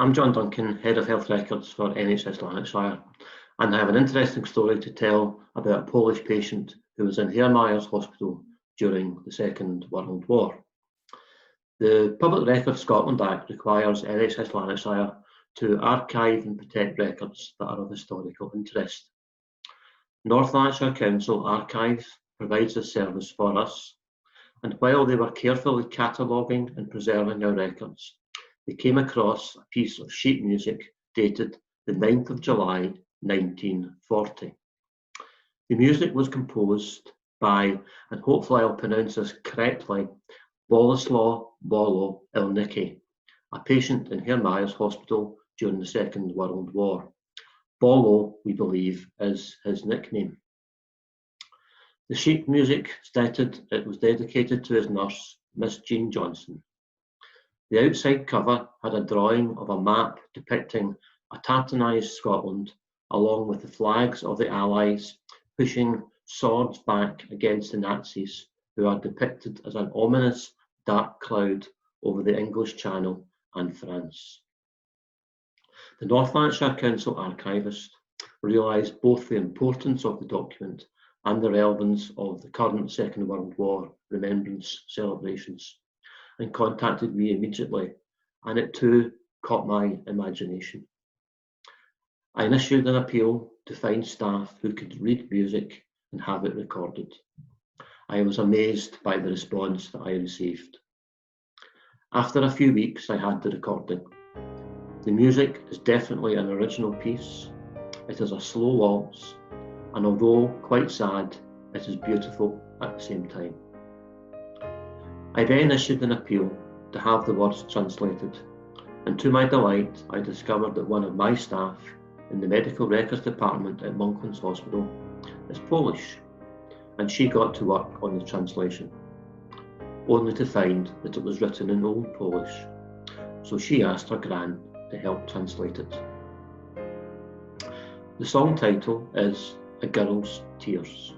I'm John Duncan, Head of Health Records for NHS Lanarkshire, and I have an interesting story to tell about a Polish patient who was in Myers Hospital during the Second World War. The Public Records Scotland Act requires NHS Lanarkshire to archive and protect records that are of historical interest. North Lanarkshire Council Archives provides this service for us, and while they were carefully cataloguing and preserving our records, they came across a piece of sheet music dated the 9th of July 1940. The music was composed by, and hopefully I'll pronounce this correctly, Bollo a patient in Myers Hospital during the Second World War. Bollo, we believe, is his nickname. The sheet music stated it was dedicated to his nurse, Miss Jean Johnson. The outside cover had a drawing of a map depicting a tartanised Scotland, along with the flags of the Allies pushing swords back against the Nazis, who are depicted as an ominous dark cloud over the English Channel and France. The North Lanarkshire Council archivist realised both the importance of the document and the relevance of the current Second World War remembrance celebrations, and contacted me immediately, and it too caught my imagination. I issued an appeal to find staff who could read music and have it recorded. I was amazed by the response that I received. After a few weeks, I had the recording. The music is definitely an original piece. It is a slow waltz, and although quite sad, it is beautiful at the same time. I then issued an appeal to have the words translated, and to my delight, I discovered that one of my staff in the medical records department at Monklands Hospital is Polish, and she got to work on the translation, only to find that it was written in Old Polish, so she asked her gran to help translate it. The song title is A Girl's Tears,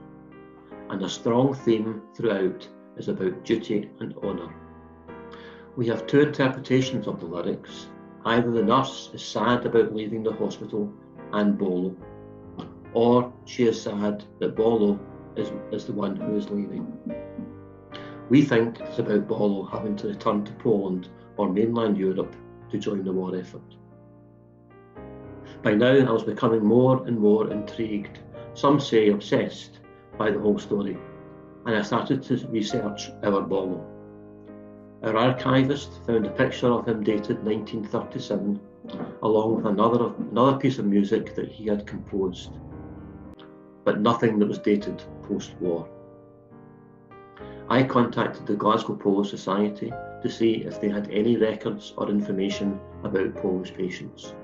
and a strong theme throughout is about duty and honour. We have two interpretations of the lyrics. Either the nurse is sad about leaving the hospital and Bollo, or she is sad that Bollo is the one who is leaving. We think it's about Bollo having to return to Poland or mainland Europe to join the war effort. By now I was becoming more and more intrigued, some say obsessed, by the whole story, and I started to research our Bollo. Our archivist found a picture of him dated 1937, along with another piece of music that he had composed, but nothing that was dated post-war. I contacted the Glasgow Polo Society to see if they had any records or information about Polish patients.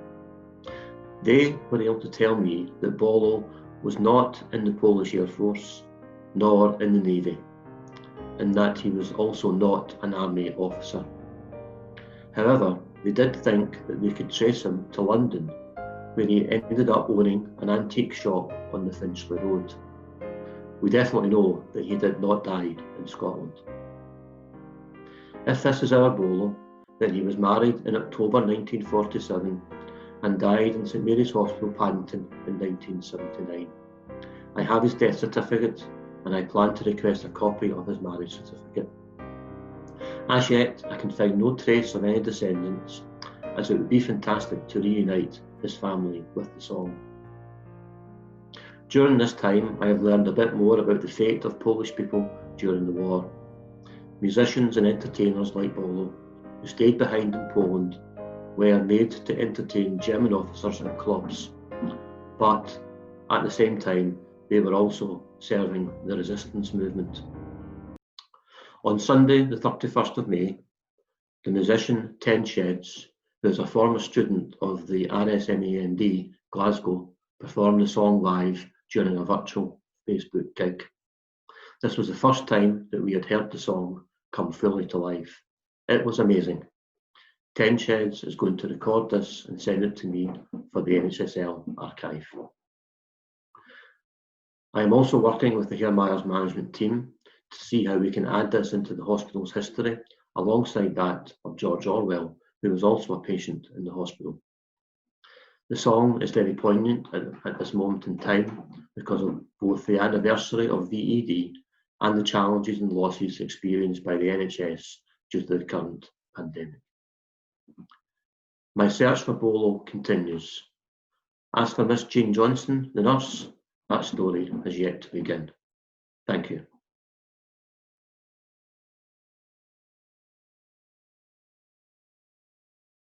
They were able to tell me that Bollo was not in the Polish Air Force, nor in the Navy, and that he was also not an army officer. However, they did think that they could trace him to London, where he ended up owning an antique shop on the Finchley Road. We definitely know that he did not die in Scotland. If this is our Bollo, then he was married in October 1947 and died in St Mary's Hospital, Paddington in 1979. I have his death certificate, and I plan to request a copy of his marriage certificate. As yet, I can find no trace of any descendants, as it would be fantastic to reunite his family with the song. During this time, I have learned a bit more about the fate of Polish people during the war. Musicians and entertainers like Bollo, who stayed behind in Poland, were made to entertain German officers in clubs, but at the same time, they were also serving the resistance movement. On Sunday, the 31st of May, the musician Ten Sheds, who is a former student of the RSMAND Glasgow, performed the song live during a virtual Facebook gig. This was the first time that we had heard the song come fully to life. It was amazing. Ten Sheds is going to record this and send it to me for the NHSL archive. I am also working with the Myers management team to see how we can add this into the hospital's history, alongside that of George Orwell, who was also a patient in the hospital. The song is very poignant at this moment in time because of both the anniversary of VED and the challenges and losses experienced by the NHS due to the current pandemic. My search for Bollo continues. As for Miss Jane Johnson, the nurse, that story has yet to begin. Thank you.